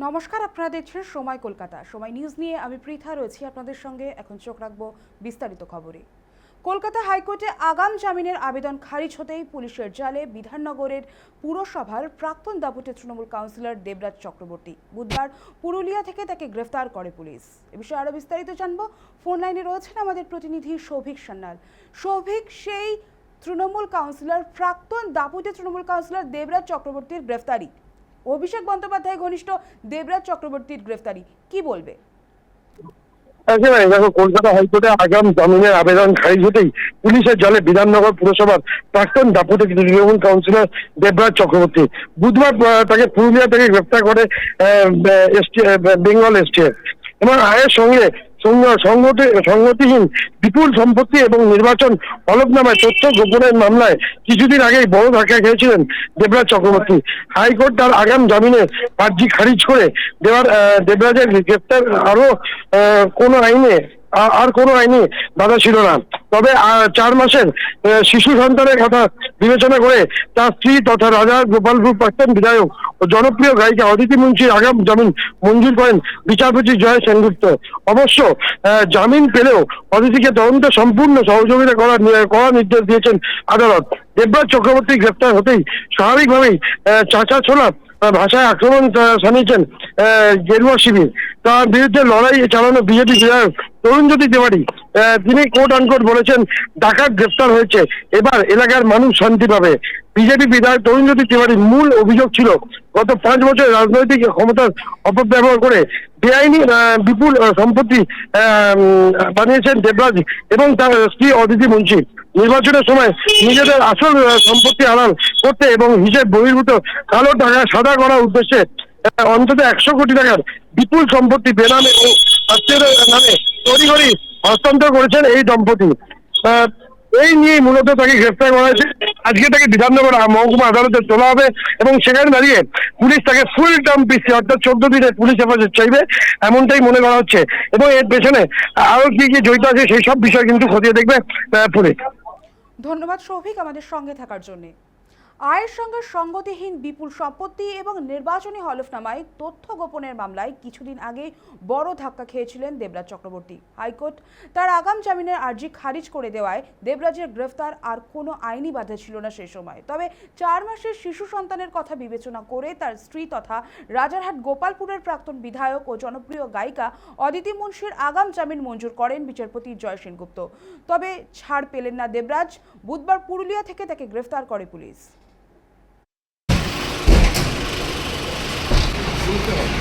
নমস্কার, আপনারা দেখছেন সময় কলকাতা। সময় নিউজ নিয়ে আমি পৃথা রয়েছি আপনাদের সঙ্গে। এখন চোখ রাখবো বিস্তারিত খবরে। কলকাতা হাইকোর্টে আগাম জামিনের আবেদন খারিজ হতেই পুলিশের জালে বিধাননগরের পুরসভার প্রাক্তন দাপুটে তৃণমূল কাউন্সিলর দেবরাজ চক্রবর্তী। বুধবার পুরুলিয়া থেকে তাকে গ্রেফতার করে পুলিশ। এ বিষয়ে আরো বিস্তারিত জানবো। ফোন লাইনে রয়েছেন আমাদের প্রতিনিধি সৌভিক সান্যাল। সৌভিক, সেই তৃণমূল কাউন্সিলর, প্রাক্তন দাপুটে তৃণমূল কাউন্সিলর দেবরাজ চক্রবর্তীর গ্রেফতারি, অভিষেক বন্দ্যোপাধ্যায় ঘনিষ্ঠ দেবরাজ চক্রবর্তীর গ্রেফতারি, কি বলবে? একেবারে দেখো, কলকাতা হাইকোর্টে আগাম জামিনের আবেদন খারিজ হতেই পুলিশের জালে বিধাননগর পুরসভার প্রাক্তন দাপুটে তৃণমূল কাউন্সিলর দেবরাজ চক্রবর্তী। বুধবার তাকে পুরুলিয়া থেকে গ্রেফতার করে বেঙ্গল এসটিএফ এবং আয়ের সঙ্গে সংগতিহীন বিপুল সম্পত্তি এবং নির্বাচন হলফনামায় তথ্য গোপনের মামলায় কিছুদিন আগেই বড় ধাক্কা খেয়েছিলেন দেবরাজ চক্রবর্তী। হাইকোর্ট তার আগাম জামিনের আর্জি খারিজ করে দেবরাজের গ্রেফতার কোনো আইনে বাধা ছিল না। তবে 4 মাসের শিশু সন্তানের কথা বিবেচনা করে তার স্ত্রী তথা রাজা গোপালপুর প্রাক্তন বিধায়ক ও জনপ্রিয় গায়িকা অদিতি মুন্সির আগাম জামিন মঞ্জুর করেন বিচারপতি জয় সেনগুপ্ত। অবশ্য জামিন পেলেও অদিতিকে তদন্তে সম্পূর্ণ সহযোগিতা করার নির্দেশ দিয়েছেন আদালত। দেবরাজ চক্রবর্তী গ্রেফতার হতেই স্বাভাবিকভাবেই চাচা ছোলা ভাষায় আক্রমণ শানিয়েছেন গেরুয়া শিবির। তার বিরুদ্ধে লড়াই চালানো বিজেপি বিধায়ক তরুণজ্যোতি তিওয়ারি তিনি কোট আনকোট বলেছেন, ডাকাত গ্রেফতার হয়েছে, এবার এলাকার মানুষ শান্তি পাবে। বিজেপি বিধায়ক তরুণজ্যোতি তিওয়ারির মূল অভিযোগ ছিল গত 5 বছর রাজনৈতিক ক্ষমতার অপব্যবহার করে বেআইনি বিপুল সম্পত্তি বানিয়েছেন দেবরাজ এবং তার স্ত্রী অদিতি মুন্সি। নির্বাচনের সময় নিজেদের আসল সম্পত্তি আড়াল করতে এবং হিসেব বহির্ভূত কালো টাকা সাদা করার উদ্দেশ্যে অন্তত 100 কোটি টাকার বিপুল সম্পত্তি বেনামে ও আত্মীয়দের নামে তড়িঘড়ি হস্তান্তর করেছেন এই দম্পতি। এই নিয়ে মূলত তাকে গ্রেফতার করা হয়েছে। আজকে তাকে বিধাননগর মহকুমা আদালতে তোলা হবে এবং সেখানে দাঁড়িয়ে পুলিশ তাকে ফুল টার্ম পিসি অর্থাৎ 14 দিনের পুলিশ হেফাজত চাইবে, এমনটাই মনে করা হচ্ছে। এবং এর পেছনে আরো কি কি জড়িত আছে সেই সব বিষয় কিন্তু খতিয়ে দেখবে পুলিশ। ধন্যবাদ সৌভিক আমাদের সঙ্গে থাকার জন্য। আয়ের সঙ্গে সংগতিহীন বিপুল সম্পত্তি এবং নির্বাচনী হলফনামায় তথ্য গোপনের মামলায় কিছুদিন আগে বড় ধাক্কা খেয়েছিলেন দেবরাজ চক্রবর্তী। হাইকোর্ট তার আগাম জামিনের আর্জি খারিজ করে দেওয়ায় দেবরাজের গ্রেফতার আর কোনো আইনি বাধা ছিল না সেই সময়। তবে 4 মাসের শিশু সন্তানের কথা বিবেচনা করে তার স্ত্রী তথা রাজারহাট গোপালপুরের প্রাক্তন বিধায়ক ও জনপ্রিয় গায়িকা অদিতি মুন্সির আগাম জামিন মঞ্জুর করেন বিচারপতি জয় সেনগুপ্ত। তবে ছাড় পেলেন না দেবরাজ। বুধবার পুরুলিয়া থেকে তাকে গ্রেফতার করে পুলিশ। শুনতে হবে